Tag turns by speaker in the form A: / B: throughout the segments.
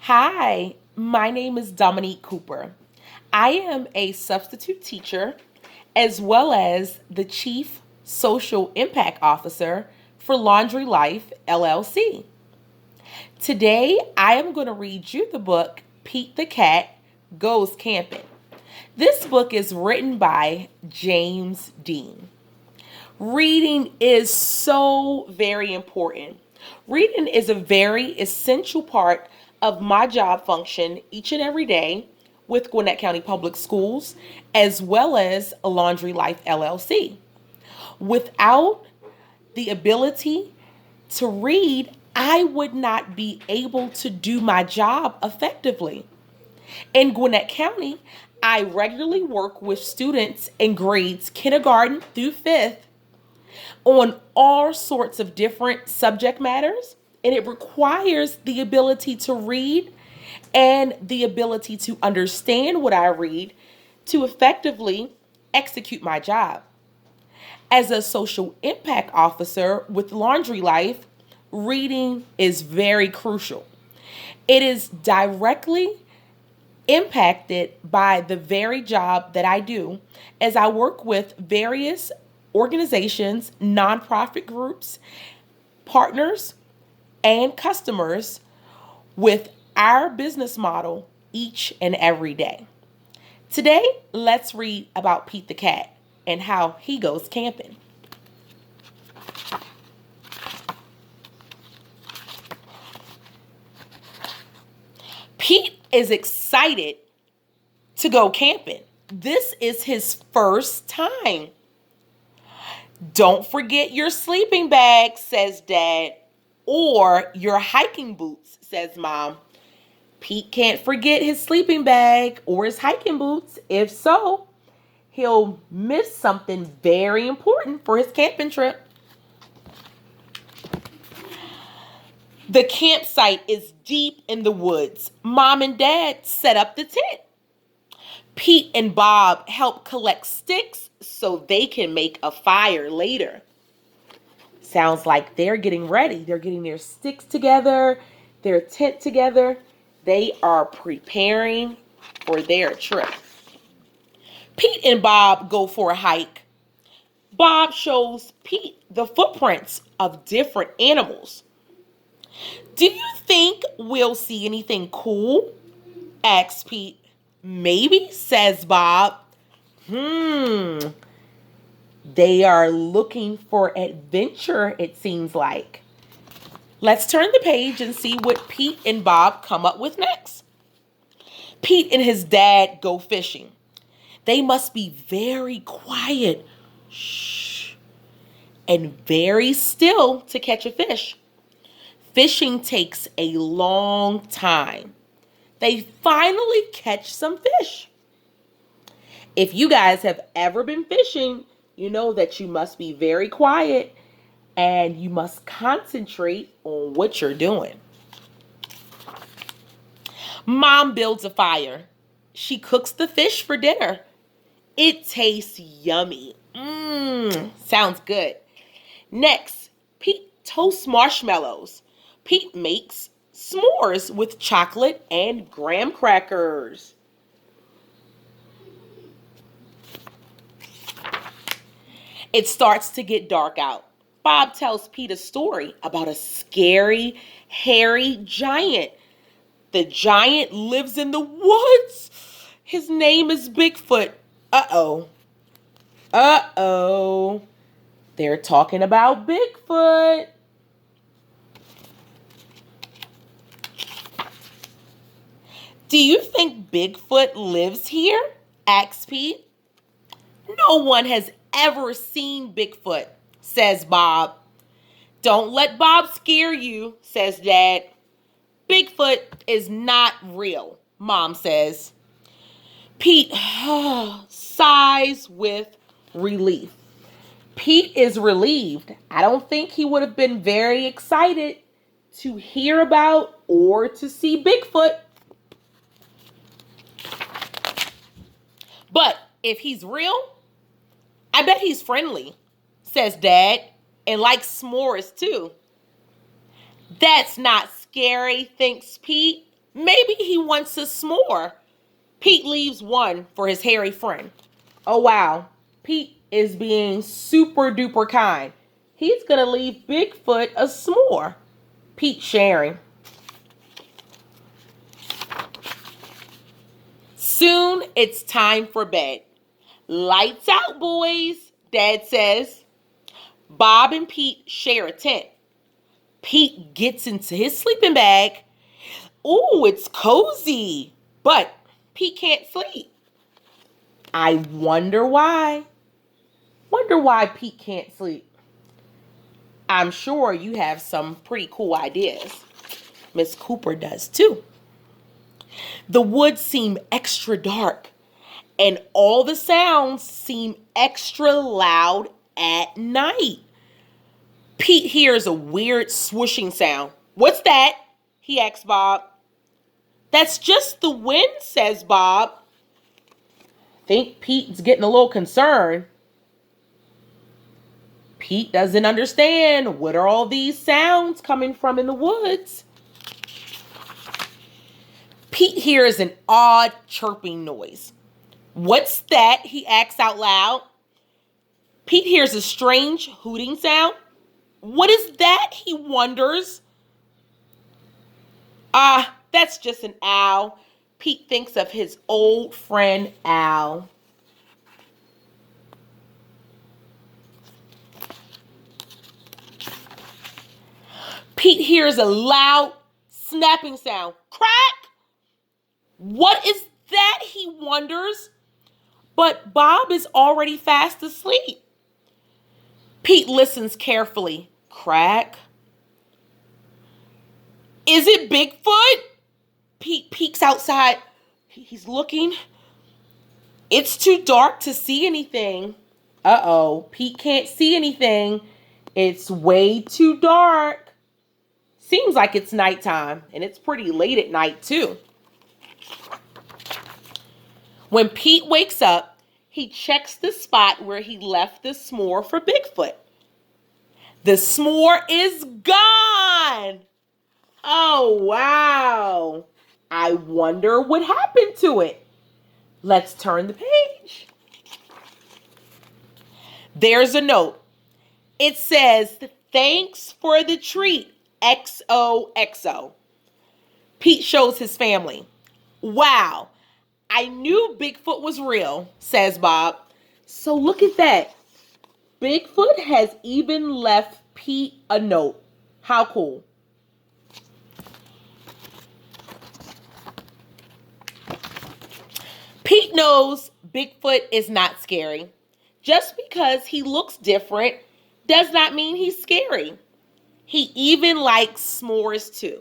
A: Hi, my name is Domonique Cooper. I am a substitute teacher as well as the Chief Social Impact Officer for Laundry Life LLC. Today, I am going to read you the book Pete the Cat Goes Camping. This book is written by James Dean. Reading is so very important. Reading is a very essential part of my job function each and every day with Gwinnett County Public Schools as well as Laundry Life LLC. Without the ability to read, I would not be able to do my job effectively. In Gwinnett County, I regularly work with students in grades kindergarten through fifth on all sorts of different subject matters, and it requires the ability to read and the ability to understand what I read to effectively execute my job. As a social impact officer with Laundry Life, reading is very crucial. It is directly impacted by the very job that I do as I work with various organizations, nonprofit groups, partners, and customers with our business model each and every day. Today, let's read about Pete the Cat and how he goes camping. Pete is excited to go camping. This is his first time. Don't forget your sleeping bag, says Dad, or your hiking boots, says Mom. Pete can't forget his sleeping bag or his hiking boots. If so, he'll miss something very important for his camping trip. The campsite is deep in the woods. Mom and Dad set up the tent. Pete and Bob help collect sticks so they can make a fire later. Sounds like they're getting ready. They're getting their sticks together, their tent together. They are preparing for their trip. Pete and Bob go for a hike. Bob shows Pete the footprints of different animals. Do you think we'll see anything cool? Asks Pete. Maybe, says Bob. They are looking for adventure, it seems like. Let's turn the page and see what Pete and Bob come up with next. Pete and his dad go fishing. They must be very quiet, and very still to catch a fish. Fishing takes a long time. They finally catch some fish. If you guys have ever been fishing, you know that you must be very quiet and you must concentrate on what you're doing. Mom builds a fire. She cooks the fish for dinner. It tastes yummy. Sounds good. Next, Pete toasts marshmallows. Pete makes s'mores with chocolate and graham crackers. It starts to get dark out. Bob tells Pete a story about a scary, hairy giant. The giant lives in the woods. His name is Bigfoot. Uh-oh. Uh-oh. They're talking about Bigfoot. Do you think Bigfoot lives here? Asks Pete. No one has ever seen Bigfoot, says Bob. Don't let Bob scare you, says Dad. Bigfoot is not real, Mom says. Pete sighs with relief. Pete is relieved. I don't think he would have been very excited to hear about or to see Bigfoot. But if he's real, I bet he's friendly, says Dad, and likes s'mores too. That's not scary, thinks Pete. Maybe he wants a s'more. Pete leaves one for his hairy friend. Oh, wow. Pete is being super duper kind. He's going to leave Bigfoot a s'more. Pete sharing. Soon it's time for bed. Lights out, boys, Dad says. Bob and Pete share a tent. Pete gets into his sleeping bag. Ooh, it's cozy. But Pete can't sleep. I wonder why. Wonder why Pete can't sleep. I'm sure you have some pretty cool ideas. Miss Cooper does too. The woods seem extra dark, and all the sounds seem extra loud at night. Pete hears a weird swooshing sound. What's that? He asks Bob. That's just the wind, says Bob. Think Pete's getting a little concerned. Pete doesn't understand. What are all these sounds coming from in the woods? Pete hears an odd chirping noise. What's that? He asks out loud. Pete hears a strange hooting sound. What is that? He wonders. That's just an owl. Pete thinks of his old friend Al. Pete hears a loud snapping sound. Crack! What is that? He wonders. But Bob is already fast asleep. Pete listens carefully. Crack. Is it Bigfoot? Pete peeks outside. He's looking. It's too dark to see anything. Uh-oh, Pete can't see anything. It's way too dark. Seems like it's nighttime, and it's pretty late at night, too. When Pete wakes up, he checks the spot where he left the s'more for Bigfoot. The s'more is gone. Oh, wow. I wonder what happened to it. Let's turn the page. There's a note. It says, thanks for the treat, XOXO. Pete shows his family. Wow, I knew Bigfoot was real, says Bob. So look at that. Bigfoot has even left Pete a note. How cool. Pete knows Bigfoot is not scary. Just because he looks different does not mean he's scary. He even likes s'mores too.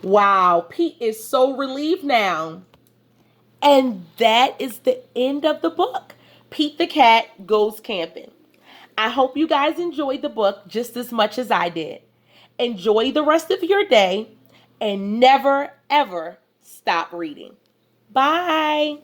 A: Wow, Pete is so relieved now. And that is the end of the book. Pete the Cat Goes Camping. I hope you guys enjoyed the book just as much as I did. Enjoy the rest of your day and never, ever stop reading. Bye.